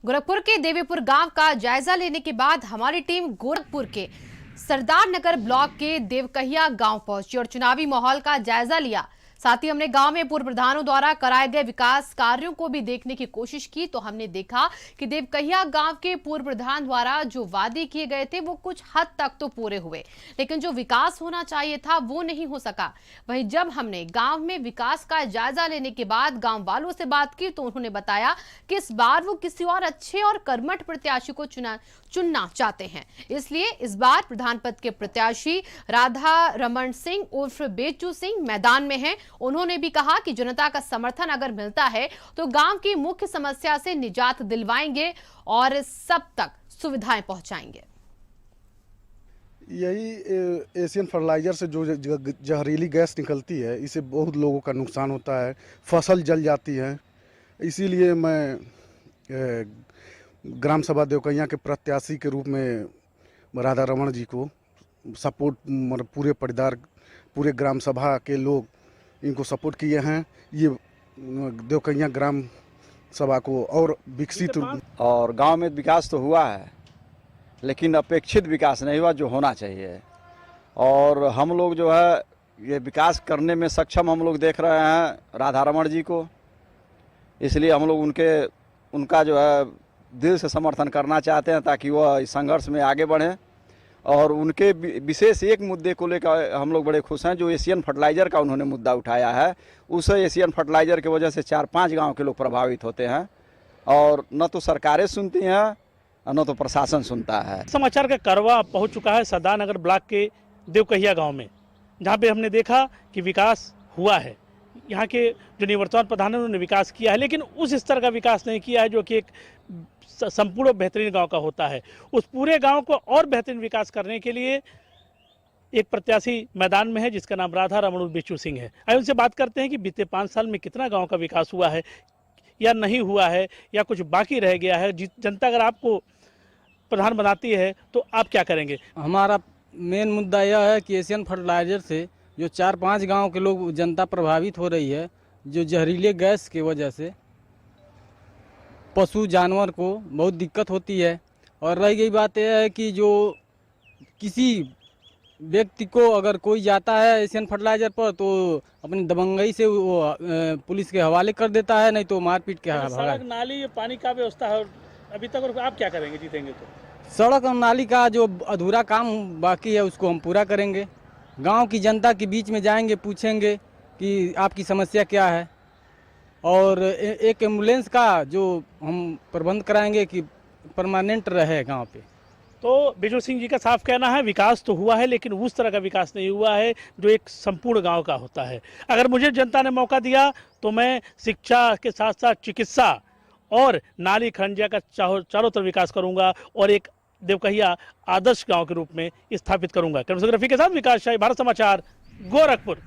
गोरखपुर के देवीपुर गांव का जायजा लेने के बाद हमारी टीम गोरखपुर के सरदार नगर ब्लॉक के देवकहिया गांव पहुंची और चुनावी माहौल का जायजा लिया। साथ ही हमने गांव में पूर्व प्रधानों द्वारा कराए गए विकास कार्यों को भी देखने की कोशिश की तो हमने देखा कि देवकहिया गांव के पूर्व प्रधान द्वारा जो वादे किए गए थे वो कुछ हद तक तो पूरे हुए, लेकिन जो विकास होना चाहिए था वो नहीं हो सका। वहीं जब हमने गांव में विकास का जायजा लेने के बाद गांव वालों से बात की तो उन्होंने बताया कि इस बार वो किसी और अच्छे और कर्मठ प्रत्याशी को चुनना चाहते हैं, इसलिए इस बार प्रधान पद के प्रत्याशी राधा रमन सिंह उर्फ बेचू सिंह मैदान में हैं। उन्होंने भी कहा कि जनता का समर्थन अगर मिलता है तो गांव की मुख्य समस्या से निजात दिलवाएंगे और सब तक सुविधाएं पहुंचाएंगे। यही एशियन फर्टिलाइजर से जो जहरीली गैस निकलती है, इससे बहुत लोगों का नुकसान होता है, फसल जल जाती है। इसीलिए मैं ग्राम सभा देवकहिया के प्रत्याशी के रूप में राधा रमन जी को सपोर्ट, मतलब पूरे परिवार, पूरे ग्राम सभा के लोग इनको सपोर्ट किए हैं। ये देवकहिया ग्राम सभा को और विकसित, और गांव में विकास तो हुआ है लेकिन अपेक्षित विकास नहीं हुआ जो होना चाहिए। और हम लोग जो है ये विकास करने में सक्षम हम लोग देख रहे हैं राधा रमन जी को, इसलिए हम लोग उनका जो है दिल से समर्थन करना चाहते हैं ताकि वह इस संघर्ष में आगे बढ़ें। और उनके विशेष एक मुद्दे को लेकर हम लोग बड़े खुश हैं, जो एशियन फर्टिलाइज़र का उन्होंने मुद्दा उठाया है। उस एशियन फर्टिलाइज़र की वजह से 4-5 गांव के लोग प्रभावित होते हैं और न तो सरकारें सुनती हैं और न तो प्रशासन सुनता है। समाचार का करवा पहुंच चुका है सरदार नगर ब्लॉक के देवकहिया गांव में, जहां पे हमने देखा कि विकास हुआ है। यहाँ के जो निवर्तमान प्रधान है उन्होंने विकास किया है, लेकिन उस स्तर का विकास नहीं किया है जो कि एक संपूर्ण बेहतरीन गांव का होता है। उस पूरे गांव को और बेहतरीन विकास करने के लिए एक प्रत्याशी मैदान में है जिसका नाम राधा रमन बेचू सिंह है। आइए उनसे बात करते हैं कि बीते 5 साल में कितना गांव का विकास हुआ है या नहीं हुआ है या कुछ बाकी रह गया है। जनता अगर आपको प्रधान बनाती है तो आप क्या करेंगे? हमारा मेन मुद्दा यह है कि एशियन फर्टिलाइजर से जो 4-5 गांव के लोग जनता प्रभावित हो रही है, जो जहरीले गैस की वजह से पशु जानवर को बहुत दिक्कत होती है। और रह गई बात यह है कि जो किसी व्यक्ति को अगर कोई जाता है एशियन फर्टिलाइजर पर तो अपनी दबंगई से वो पुलिस के हवाले कर देता है, नहीं तो मारपीट के हवाले। सड़क नाली पानी का व्यवस्था है अभी तक, और आप क्या करेंगे जीतेंगे तो? सड़क और नाली का जो अधूरा काम बाकी है उसको हम पूरा करेंगे। गांव की जनता के बीच में जाएंगे, पूछेंगे कि आपकी समस्या क्या है, और एक एम्बुलेंस का जो हम प्रबंध कराएंगे कि परमानेंट रहे गांव पे। तो बेचू सिंह जी का साफ कहना है विकास तो हुआ है लेकिन उस तरह का विकास नहीं हुआ है जो एक संपूर्ण गांव का होता है। अगर मुझे जनता ने मौका दिया तो मैं शिक्षा के साथ साथ चिकित्सा और नाली खंडिया का चारों तरफ विकास करूंगा और एक देवकहिया आदर्श गांव के रूप में स्थापित करूंगा। कैमरामैन रफी के साथ विकास शाही, भारत समाचार, गोरखपुर।